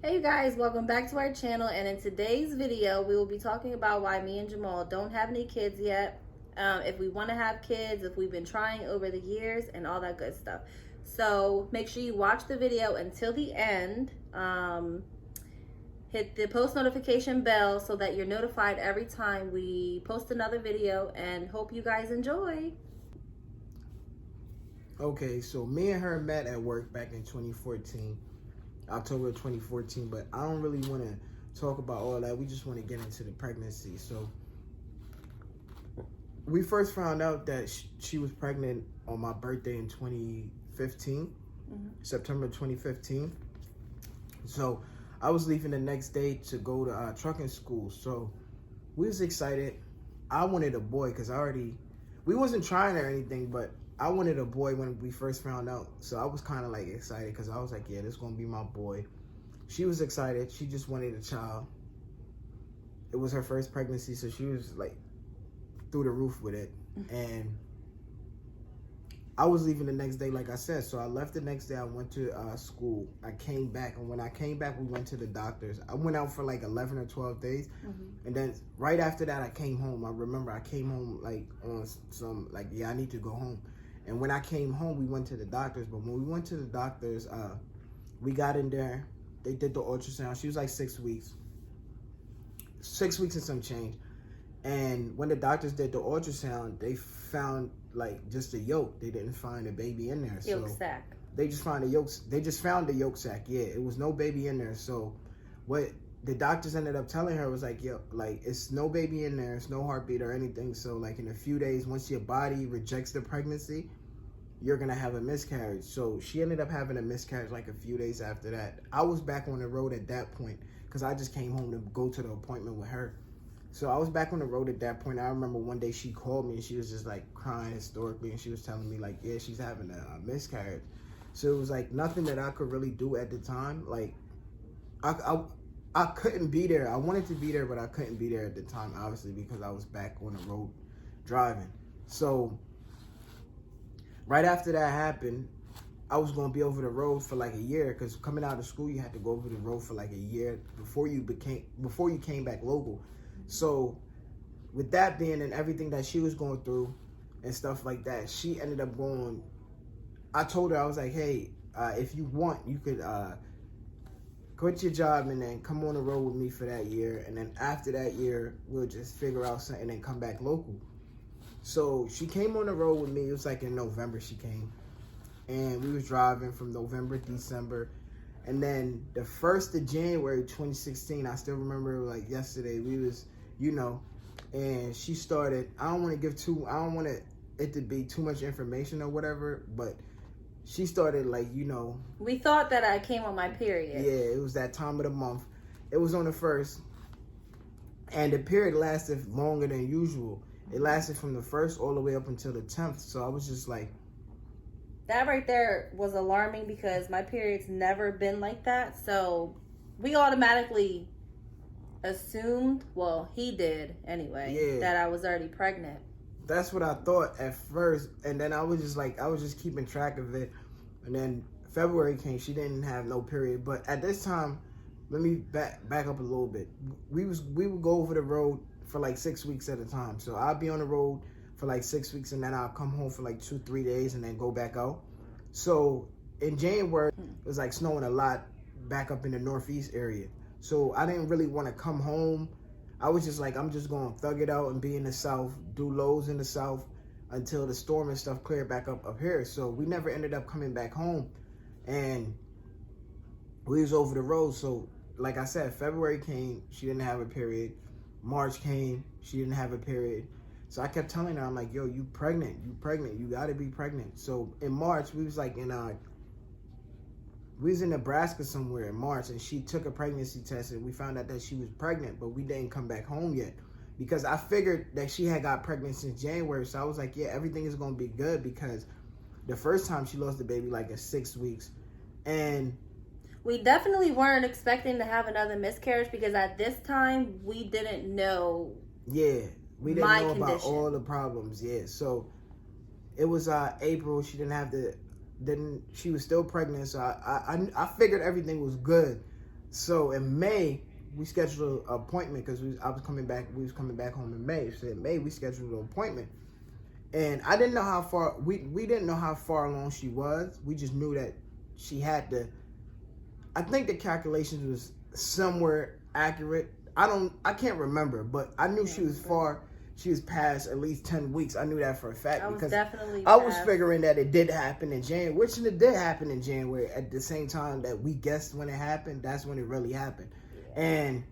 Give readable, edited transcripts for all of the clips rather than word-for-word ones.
Hey guys, welcome back to our channel, and in today's video we will be talking about why me and Jamal don't have any kids yet, if we want to have kids, if we've been trying over the years, and all that good stuff. So make sure you watch the video until the end. Hit the post notification bell so that you're notified every time we post another video, and hope you guys enjoy. Okay, so me and her met at work back in 2014, October 2014, but I don't really want to talk about all that. We just want to get into the pregnancy. So we first found out that she was pregnant on my birthday in 2015, September 2015. So I was leaving the next day to go to trucking school. So we was excited. I wanted a boy because we wasn't trying or anything, but I wanted a boy when we first found out. So I was kind of like excited because I was like, yeah, this is going to be my boy. She was excited. She just wanted a child. It was her first pregnancy, so she was like through the roof with it. And I was leaving the next day, like I said. So I left the next day. I went to school. I came back. And when I came back, we went to the doctors. I went out for like 11 or 12 days. And then right after that, I came home. I remember I came home like on some, like, yeah, I need to go home. And when I came home, we went to the doctors. But when we went to the doctors, we got in there. They did the ultrasound. She was like 6 weeks. 6 weeks and some change. And when the doctors did the ultrasound, they found like just a yolk. They didn't find a baby in there. Yolk sac. They just found a yolk. They just found the yolk sac. Yeah, it was no baby in there. So what the doctors ended up telling her was like, yo, like it's no baby in there. It's no heartbeat or anything. So like in a few days, once your body rejects the pregnancy, you're gonna have a miscarriage. So she ended up having a miscarriage like a few days after that. I was back on the road at that point because I just came home to go to the appointment with her. So I was back on the road at that point. I remember one day she called me and she was just like crying hysterically, and she was telling me like, yeah, she's having a miscarriage. So it was like nothing that I could really do at the time. Like I couldn't be there. I wanted to be there, but I couldn't be there at the time, obviously, because I was back on the road driving. So right after that happened, I was going to be over the road for like a year, because coming out of school, you had to go over the road for like a year before you came back local. So with that being and everything that she was going through and stuff like that, she ended up going, I told her, I was like, hey, if you want, you could quit your job and then come on the road with me for that year. And then after that year, we'll just figure out something and come back local. So she came on the road with me. It was like in November she came. And we was driving from November, December. And then the 1st of January, 2016, I still remember like yesterday, we was, and she started, I don't want it to be too much information or whatever, but she started like, We thought that I came on my period. Yeah, it was that time of the month. It was on the 1st. And the period lasted longer than usual. It lasted from the 1st all the way up until the 10th. So I was just like, that right there was alarming because my period's never been like that. So we automatically assumed, well, he did anyway, that I was already pregnant. That's what I thought at first. And then I was just keeping track of it. And then February came, she didn't have no period. But at this time, let me back up a little bit. We would go over the road for like 6 weeks at a time. So I'd be on the road for like 6 weeks, and then I'll come home for like 2-3 days and then go back out. So in January, it was like snowing a lot back up in the Northeast area. So I didn't really want to come home. I was just like, I'm just going to thug it out and be in the South, do loads in the South until the storm and stuff cleared back up here. So we never ended up coming back home, and we was over the road. So like I said, February came, she didn't have a period. March came, she didn't have a period. So I kept telling her, I'm like, yo, you pregnant, you gotta be pregnant. So in March, we was in Nebraska somewhere in March, and she took a pregnancy test, and we found out that she was pregnant, but we didn't come back home yet because I figured that she had got pregnant since January. So I was like, yeah, everything is gonna be good, because the first time she lost the baby like at 6 weeks. And we definitely weren't expecting to have another miscarriage because at this time we didn't know. Yeah, we didn't know about all the problems. Yeah, so it was April. She she was still pregnant. So I figured everything was good. So in May, we scheduled an appointment because we was coming back home in May. So in May, we scheduled an appointment. And I didn't know how far, we didn't know how far along she was. We just knew that she had to, I think the calculations was somewhere accurate. I can't remember, but I knew she was past at least 10 weeks. I knew that for a fact because I was figuring that it did happen in January, which it did happen in January at the same time that we guessed when it happened. That's when it really happened. Yeah. And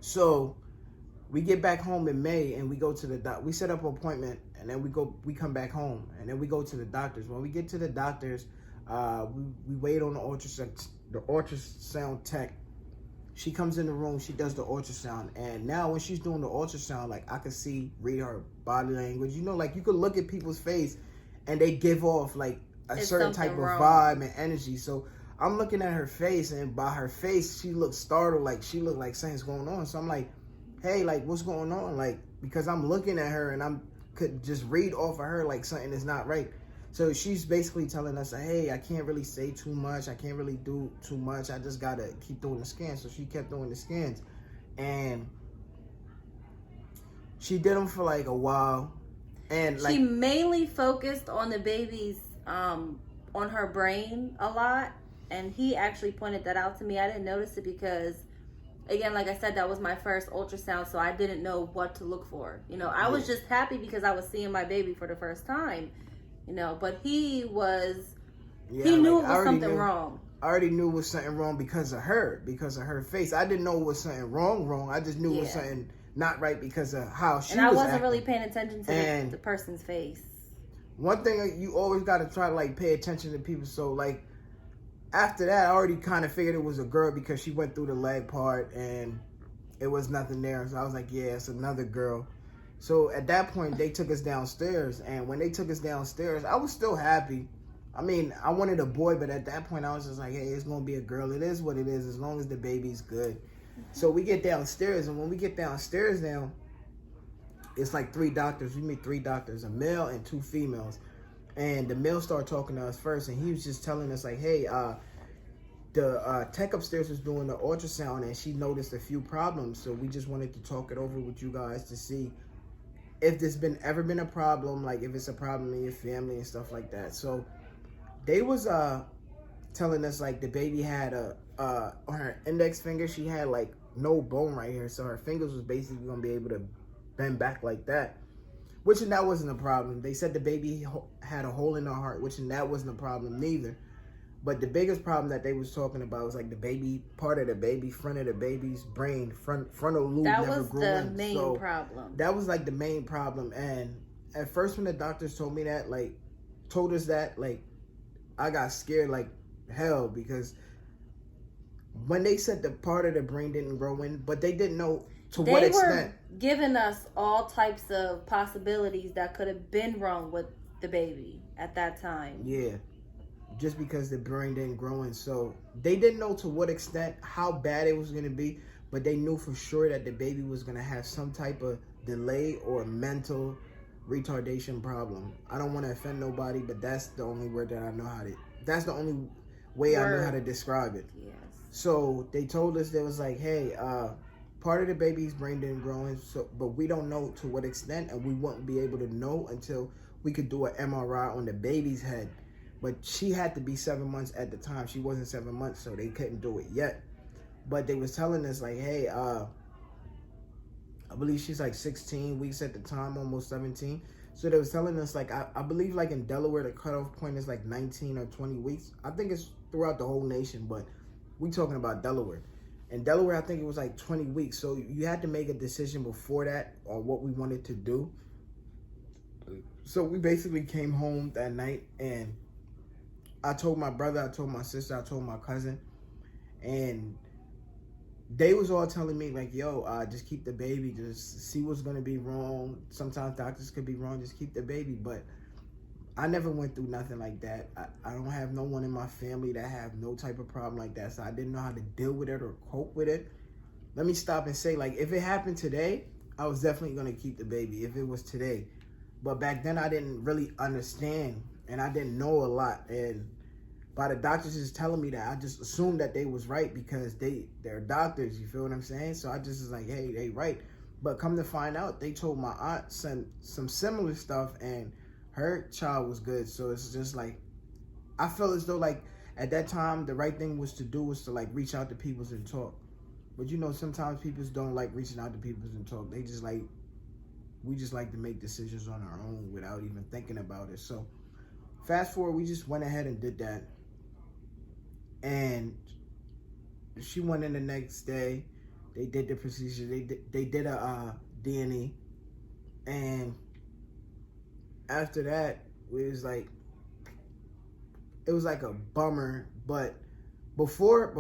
so we get back home in May and we go to the doctor. We set up an appointment and then we come back home and then we go to the doctors. When we get to the doctors, we wait on the ultrasound tech. She comes in the room, she does the ultrasound, and now when she's doing the ultrasound, like I could read her body language. You know, like you could look at people's face and they give off like a certain type of vibe and energy. So I'm looking at her face, and by her face, she looks startled, like she looked like something's going on. So I'm like, hey, like what's going on? Like, because I'm looking at her and could just read off of her like something is not right. So she's basically telling us, hey, I can't really say too much. I can't really do too much. I just got to keep doing the scans. So she kept doing the scans. And she did them for like a while. And like, she mainly focused on the baby's, on her brain a lot. And he actually pointed that out to me. I didn't notice it because, again, like I said, that was my first ultrasound. So I didn't know what to look for. You know, I was just happy because I was seeing my baby for the first time. You know, but he knew it was something wrong. I already knew it was something wrong because of her face. I didn't know it was something wrong. I just knew it was something not right because of how she was acting. And I wasn't really paying attention to the person's face. One thing, you always got to try to like pay attention to people. So like after that, I already kind of figured it was a girl because she went through the leg part and it was nothing there. So I was like, yeah, it's another girl. So at that point, they took us downstairs. And when they took us downstairs, I was still happy. I mean, I wanted a boy, but at that point, I was just like, hey, it's going to be a girl. It is what it is, as long as the baby's good. So we get downstairs. And when we get downstairs now, it's like 3 doctors. We meet 3 doctors, a male and 2 females. And the male started talking to us first. And he was just telling us like, hey, the tech upstairs was doing the ultrasound. And she noticed a few problems. So we just wanted to talk it over with you guys to see if there's ever been a problem, like if it's a problem in your family and stuff like that. So they was telling us like the baby had on her index finger, she had like no bone right here. So her fingers was basically gonna be able to bend back like that, which that wasn't a problem. They said the baby had a hole in her heart, which that wasn't a problem neither. But the biggest problem that they was talking about was like the baby, part of the baby, front of the baby's brain, frontal lobe never grew in. That was the main problem. That was like the main problem. And at first when the doctors told us that, like, I got scared like hell because when they said the part of the brain didn't grow in, but they didn't know to what extent. They were giving us all types of possibilities that could have been wrong with the baby at that time. Yeah. Just because the brain didn't grow in. So they didn't know to what extent, how bad it was going to be, but they knew for sure that the baby was going to have some type of delay or mental retardation problem. I don't want to offend nobody, but that's the only word that I know that's the only way I know how to describe it. Yes. So they told us, they was like, hey, part of the baby's brain didn't grow in, but we don't know to what extent, and we won't be able to know until we could do an MRI on the baby's head. But she had to be 7 months at the time. She wasn't 7 months, so they couldn't do it yet. But they was telling us like, hey, I believe she's like 16 weeks at the time, almost 17. So they was telling us like, I believe like in Delaware, the cutoff point is like 19 or 20 weeks. I think it's throughout the whole nation, but we talking about Delaware. In Delaware, I think it was like 20 weeks. So you had to make a decision before that on what we wanted to do. So we basically came home that night and I told my brother, I told my sister, I told my cousin, and they was all telling me like, yo, just keep the baby, just see what's going to be wrong. Sometimes doctors could be wrong, just keep the baby. But I never went through nothing like that. I don't have no one in my family that have no type of problem like that, so I didn't know how to deal with it or cope with it. Let me stop and say, like, if it happened today, I was definitely going to keep the baby if it was today. But back then I didn't really understand and I didn't know a lot. And by the doctors just telling me that, I just assumed that they was right because they're doctors. You feel what I'm saying? So I just was like, hey, they right. But come to find out, they told my aunt some similar stuff, and her child was good. So it's just like, I feel as though like at that time the right thing was to do was to like reach out to people and talk. But you know, sometimes people don't like reaching out to people and talk. They just like, we just like to make decisions on our own without even thinking about it. So fast forward, we just went ahead and did that. And she went in the next day. They did the procedure. They did a DNA. And after that, it was like a bummer. But before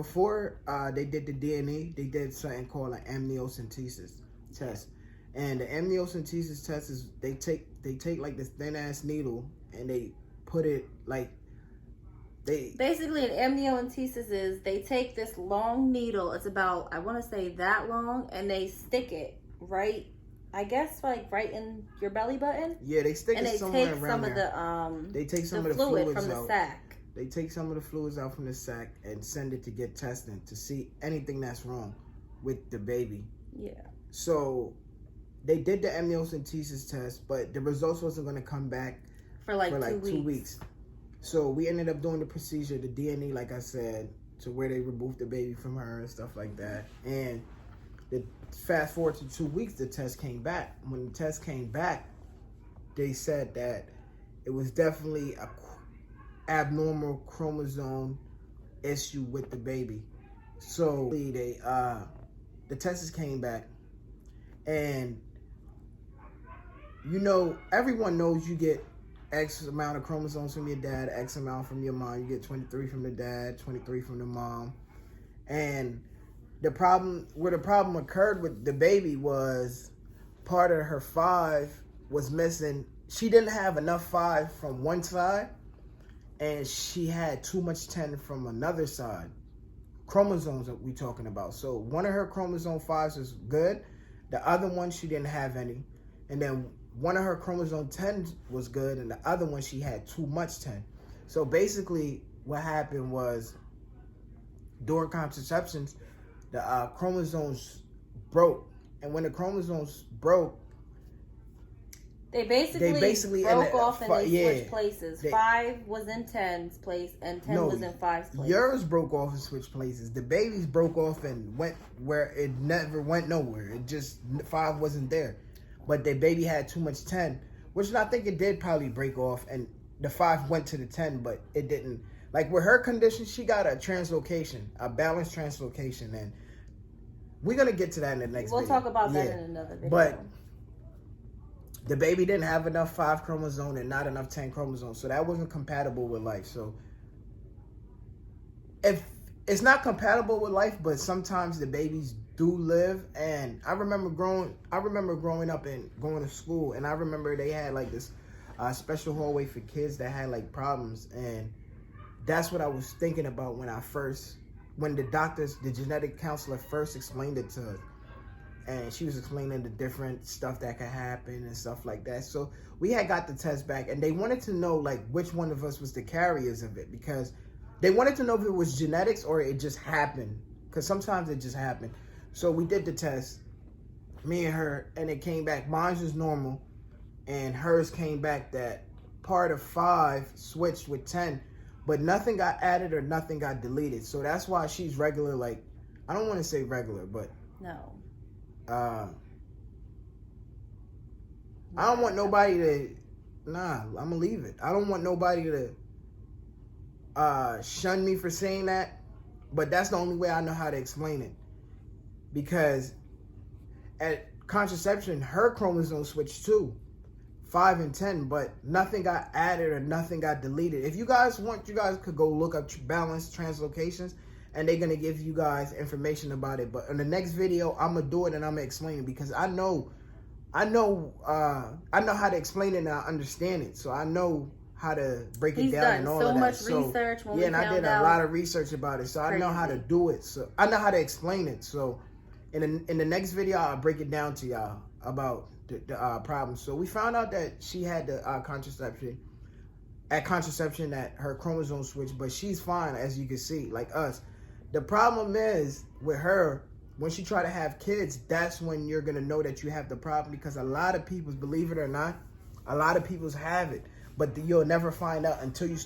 they did the DNA, they did something called an amniocentesis test. And the amniocentesis test is they take like this thin ass needle and they put it like basically an amniocentesis is they take this long needle, it's about, I want to say that long, and they stick it right, I guess like right in your belly button. Yeah, they stick it somewhere around there. And they take some of the fluid from the out. sac. They take some of the fluids out from the sac and send it to get tested to see anything that's wrong with the baby. Yeah. So they did the amniocentesis test, but the results wasn't going to come back for like 2 weeks. So we ended up doing the procedure, the DNA, like I said, to where they removed the baby from her and stuff like that. And fast forward to 2 weeks, the test came back. When the test came back, they said that it was definitely a abnormal chromosome issue with the baby. So the tests came back, and you know, everyone knows you get X amount of chromosomes from your dad, X amount from your mom. You get 23 from the dad, 23 from the mom. And where the problem occurred with the baby was part of her 5 was missing. She didn't have enough 5 from one side, and she had too much 10 from another side. Chromosomes that we talking about. So one of her chromosome 5s was good. The other one, she didn't have any. And then one of her chromosome 10 was good, and the other one, she had too much 10. So basically what happened was during contraceptions, the chromosomes broke. And when the chromosomes broke, they basically broke off and they switched places. 5 was in 10's place and 10 was in 5's place. Yours broke off and switched places. The baby's broke off and went where it never went nowhere. It just, 5 wasn't there. But the baby had too much 10, which I think it did probably break off, and the 5 went to the 10, but it didn't. Like with her condition, she got a translocation, a balanced translocation, and we're going to get to that in the next video. We'll talk about that in another video. But the baby didn't have enough 5 chromosome and not enough 10 chromosomes, so that wasn't compatible with life. So if it's not compatible with life, but sometimes the babies do live. And I remember growing up and going to school, and I remember they had like this special hallway for kids that had like problems, and that's what I was thinking about when the genetic counselor first explained it to us. And she was explaining the different stuff that could happen and stuff like that. So we had got the test back, and they wanted to know like which one of us was the carriers of it, because they wanted to know if it was genetics or it just happened, because sometimes it just happened. So we did the test, me and her, and it came back. Mine was normal, and hers came back that part of 5 switched with 10, but nothing got added or nothing got deleted. So that's why she's regular. Like, I don't want to say regular, but no. I don't want nobody to, I'm gonna leave it. I don't want nobody to shun me for saying that, but that's the only way I know how to explain it. Because at contraception, her chromosome switched too, 5 and 10, but nothing got added or nothing got deleted. If you guys want, you guys could go look up balanced translocations, and they're going to give you guys information about it. But in the next video, I'm going to do it and I'm going to explain it, because I know how to explain it and I understand it. So I know how to break it down and all of that. He's done so much research. Yeah, and I did a lot of research about it. So I know how to do it. So I know how to explain it. So in the next video, I'll break it down to y'all about the problem. So we found out that she had the contraception. at contraception that her chromosome switched, but she's fine, as you can see, like us. The problem is with her, when she try to have kids, that's when you're gonna know that you have the problem, because a lot of people, believe it or not, a lot of people have it, but you'll never find out until you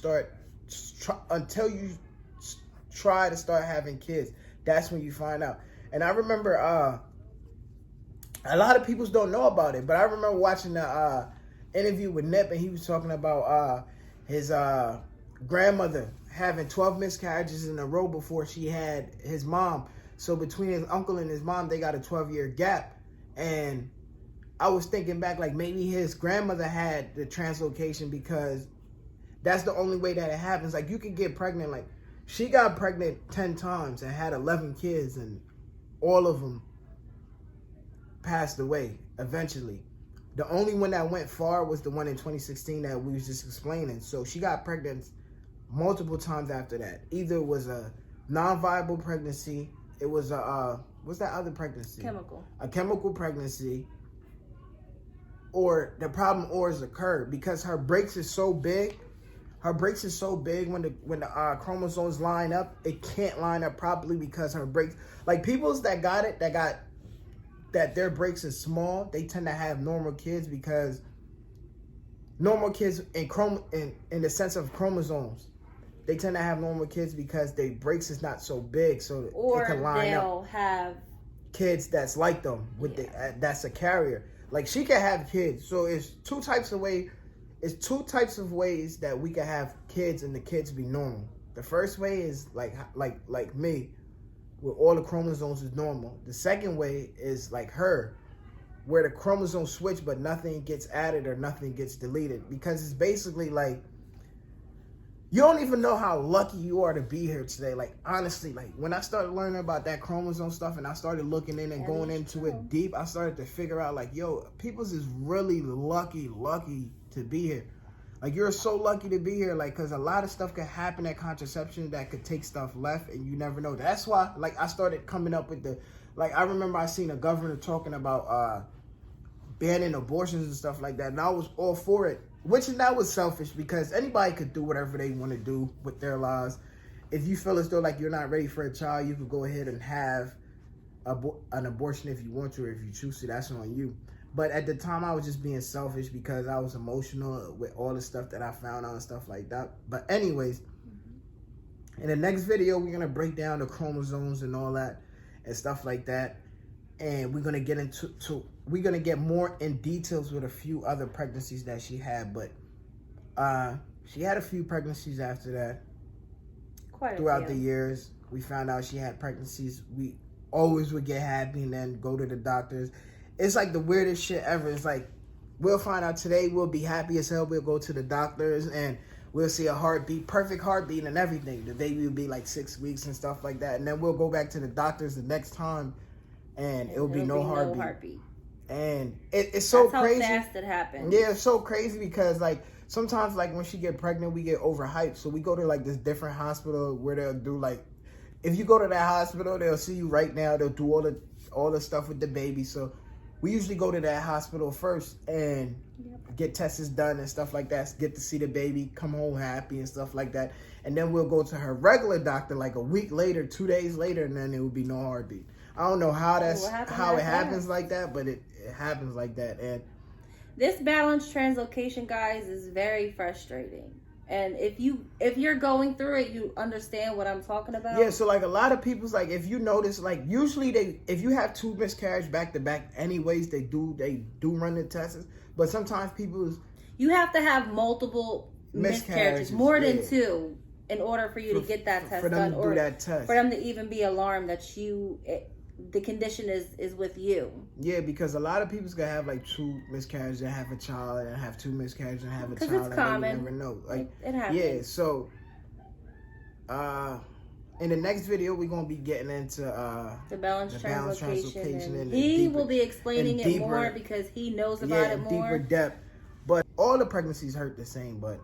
try to start having kids. That's when you find out. And I remember a lot of people don't know about it, but I remember watching the interview with Nip, and he was talking about his grandmother having 12 miscarriages in a row before she had his mom. So between his uncle and his mom, they got a 12-year gap. And I was thinking back, like maybe his grandmother had the translocation, because that's the only way that it happens. Like you can get pregnant, like she got pregnant 10 times and had 11 kids, and all of them passed away eventually. The only one that went far was the one in 2016 that we was just explaining. So she got pregnant multiple times after that. Either it was a non-viable pregnancy, it was a what's that other pregnancy? A chemical pregnancy, or the problem always occurred because her breaks is so big. Her breaks is so big when the chromosomes line up, it can't line up properly because her breaks. Like people's that their breaks is small, they tend to have normal kids, because normal kids in the sense of chromosomes, they tend to have normal kids because their breaks is not so big, so it can line up. Or they'll have kids that's like them with that's a carrier. Like she can have kids. So it's two types of ways that we can have kids and the kids be normal. The first way is like me, where all the chromosomes is normal. The second way is like her, where the chromosomes switch but nothing gets added or nothing gets deleted. Because it's basically like, you don't even know how lucky you are to be here today. Like honestly, like when I started learning about that chromosome stuff and I started looking in and going into it deep, I started to figure out like, yo, people's is really lucky to be here. Like you're so lucky to be here, like, because a lot of stuff could happen at contraception that could take stuff left and you never know. That's why, like, I started coming up with I remember I seen a governor talking about banning abortions and stuff like that, and I was all for it, which that was selfish, because anybody could do whatever they want to do with their lives. If you feel as though like you're not ready for a child, you could go ahead and have an abortion if you want to, or if you choose to. That's on you. But at the time, I was just being selfish because I was emotional with all the stuff that I found out and stuff like that. But anyways, in the next video, we're going to break down the chromosomes and all that and stuff like that. And we're going to get we're going to get more in details with a few other pregnancies that she had. But she had a few pregnancies after that. Throughout the years, we found out she had pregnancies. We always would get happy and then go to the doctors. It's like the weirdest shit ever. It's like, we'll find out today, we'll be happy as hell, we'll go to the doctors and we'll see a heartbeat, perfect heartbeat and everything. The baby will be like 6 weeks and stuff like that. And then we'll go back to the doctors the next time and it'll be no heartbeat. And it's so crazy. That's how fast it happens. Yeah, it's so crazy because like sometimes like when she get pregnant, we get overhyped. So we go to like this different hospital where they'll do like, if you go to that hospital, they'll see you right now. They'll do all the stuff with the baby. So we usually go to that hospital first and get tests done and stuff like that. Get to see the baby, come home happy and stuff like that. And then we'll go to her regular doctor like a week later, 2 days later, and then it will be no heartbeat. I don't know how it happens like that, but it happens like that. And this balanced translocation, guys, is very frustrating. And if you're going through it, you understand what I'm talking about. Yeah, so like a lot of people's like, if you notice, like usually if you have 2 miscarriages back to back, anyways, they do run the tests. But sometimes you have to have multiple miscarriages, more than 2, in order for you to get that test done, or for them to even be alarmed that the condition is with you. Yeah, because a lot of people's gonna have like 2 miscarriages and have a child, and have 2 miscarriages and have a child. Because it's common. You never know. Like it happens. Yeah, so in the next video we're gonna be getting into the balanced translocation, and he will be explaining it more because he knows about it more. Deeper depth. But all the pregnancies hurt the same, but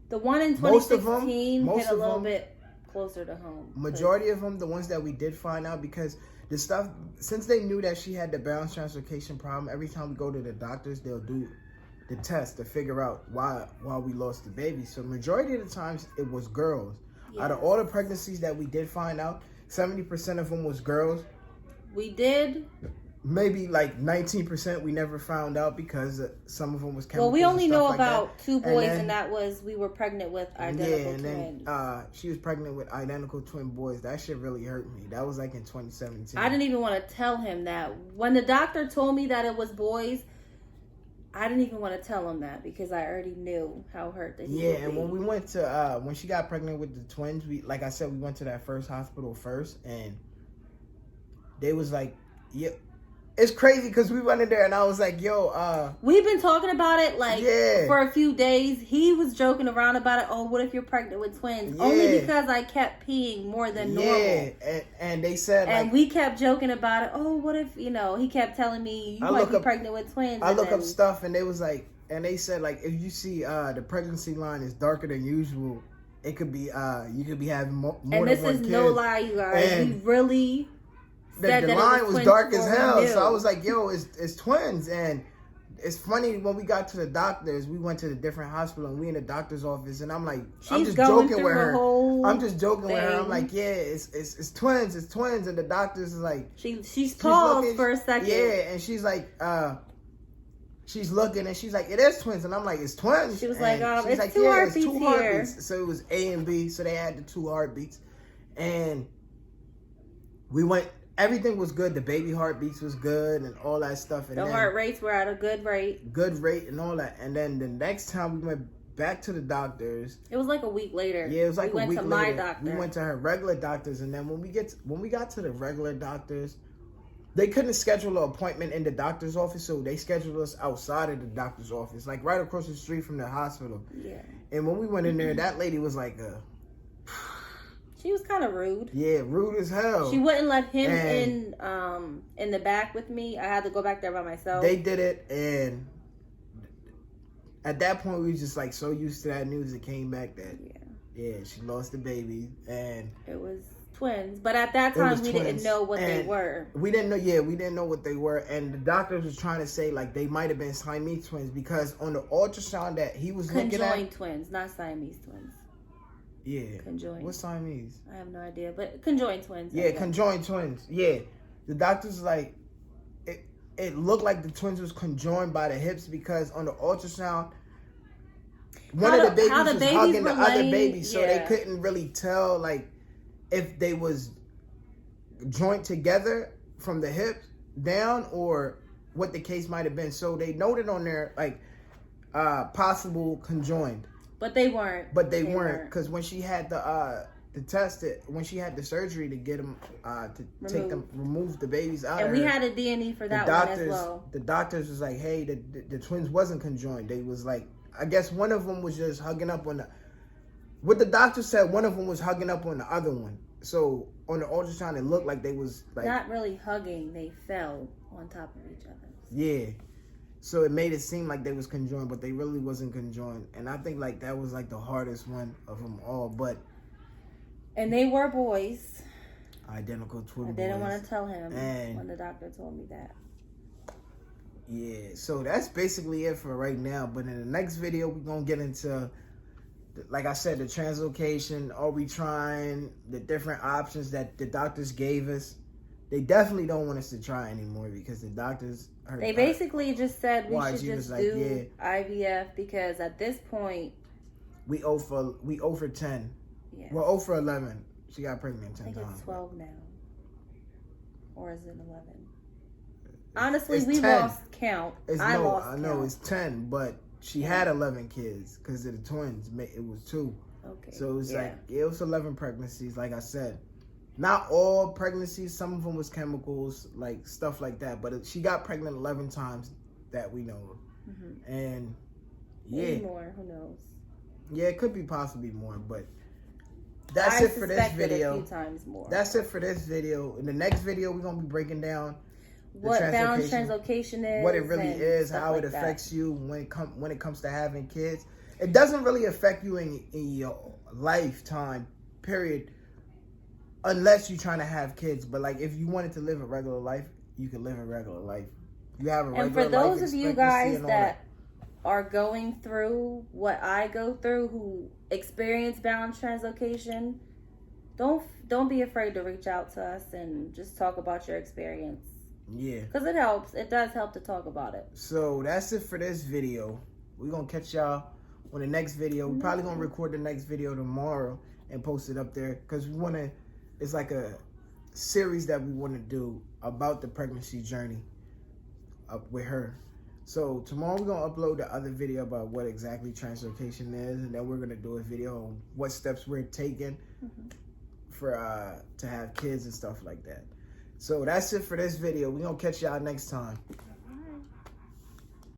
the one in 2016 hit a little bit closer to home. Majority of them, the ones that we did find out, because the stuff, since they knew that she had the balanced translocation problem, every time we go to the doctors, they'll do the test to figure out why we lost the baby. So majority of the times it was girls. Yes. Out of all the pregnancies that we did find out, 70% of them was girls. We did. Maybe like 19% we never found out because some of them was chemicals. Well, we only know like about that. 2 boys, then, and that was we were pregnant with identical twins. Then she was pregnant with identical twin boys. That shit really hurt me. That was like in 2017. I didn't even want to tell him that. When the doctor told me that it was boys, I didn't even want to tell him that because I already knew how hurt that he would be. And when we went to when she got pregnant with the twins, we, like I said, we went to that first hospital first, and they was like, yeah. It's crazy because we went in there and I was like, yo, we've been talking about it like for a few days. He was joking around about it. Oh, what if you're pregnant with twins? Yeah. Only because I kept peeing more than normal. Yeah, and they said, and like, we kept joking about it. Oh, what if, he kept telling me you might be pregnant with twins. I look up stuff and they was like, and they said, like, if you see the pregnancy line is darker than usual, it could be, you could be having more than one kid. And this is no lie, you guys. And we really... the line was dark as hell, so I was like, yo, it's twins. And it's funny, when we got to the doctors, we went to the different hospital and we in the doctor's office, and I'm like, I'm just joking with her. I'm just joking with her. I'm like, yeah, it's twins, and the doctors is like, she's paused for a second. Yeah, and she's like, she's looking and she's like, it is twins, and I'm like, it's twins. She was like, it's like, two heartbeats it's two here. Heartbeats. So it was A and B, so they had the 2 heartbeats, and we went. Everything was good. The baby heartbeats was good and all that stuff. And the heart rates were at a good rate. Good rate and all that. And then the next time we went back to the doctors. It was like a week later. Yeah, it was like a week later. We went to my doctor. We went to her regular doctors. And then when we got to the regular doctors, they couldn't schedule an appointment in the doctor's office. So they scheduled us outside of the doctor's office, like right across the street from the hospital. Yeah. And when we went in there, that lady was like she was kind of rude. Yeah, rude as hell. She wouldn't let him in the back with me. I had to go back there by myself. They did it, and at that point, we were just like so used to that news. It came back that she lost the baby, and it was twins. But at that time, we didn't know what they were. We didn't know. Yeah, we didn't know what they were, and the doctors was trying to say like they might have been Siamese twins because on the ultrasound that he was looking at, conjoined twins, not Siamese twins. Yeah. Conjoined. What's Siamese? I have no idea, but conjoined twins. Yeah, conjoined twins. Yeah. The doctors like, it looked like the twins was conjoined by the hips because on the ultrasound, one of the babies was hugging the other baby, so they couldn't really tell like if they was joined together from the hips down or what the case might have been. So they noted on there like possible conjoined. But they weren't. But they weren't, because when she had the test, when she had the surgery to get them remove the babies out, and we had a D&E for that one as well. The doctors was like, hey, the twins wasn't conjoined. They was like, I guess one of them was just hugging up on the. What the doctor said, one of them was hugging up on the other one. So on the ultrasound, it looked like they was like not really hugging. They fell on top of each other. Yeah. So it made it seem like they was conjoined, but they really wasn't conjoined. And I think like that was like the hardest one of them all. And they were boys. Identical twin boys. I didn't want to tell him when the doctor told me that. Yeah, so that's basically it for right now. But in the next video, we're going to get into, like I said, the translocation. Are we trying the different options that the doctors gave us? They definitely don't want us to try anymore because the doctors... They basically just said we should just do IVF because at this point... We 0 for 10. Yeah. Well, 0 for 11. She got pregnant 10 times. I think it's 12 now. Or is it 11? Honestly, it's we 10. lost count. I know it's 10, but she had 11 kids because of the twins. It was 2. Okay. So it was it was 11 pregnancies, like I said. Not all pregnancies. Some of them was chemicals, like stuff like that. But she got pregnant 11 times that we know of. Mm-hmm. And maybe more. Who knows? Yeah, it could be possibly more, but that's it for this video. A few times more. That's it for this video. In the next video, we're gonna be breaking down what balanced translocation is, what it really is, how it affects you when it comes to having kids. It doesn't really affect you in your lifetime period, unless you're trying to have kids. But like, if you wanted to live a regular life, you can live a regular life. You have a regular life. And for those of you guys that are going through what I go through, who experience balanced translocation, don't be afraid to reach out to us and just talk about your experience. Yeah. Because it helps. It does help to talk about it. So that's it for this video. We're going to catch y'all on the next video. We're probably going to record the next video tomorrow and post it up there. Because we want to, it's like a series that we want to do about the pregnancy journey up with her. So tomorrow we're going to upload the other video about what exactly translocation is. And then we're going to do a video on what steps we're taking for to have kids and stuff like that. So that's it for this video. We're going to catch y'all next time.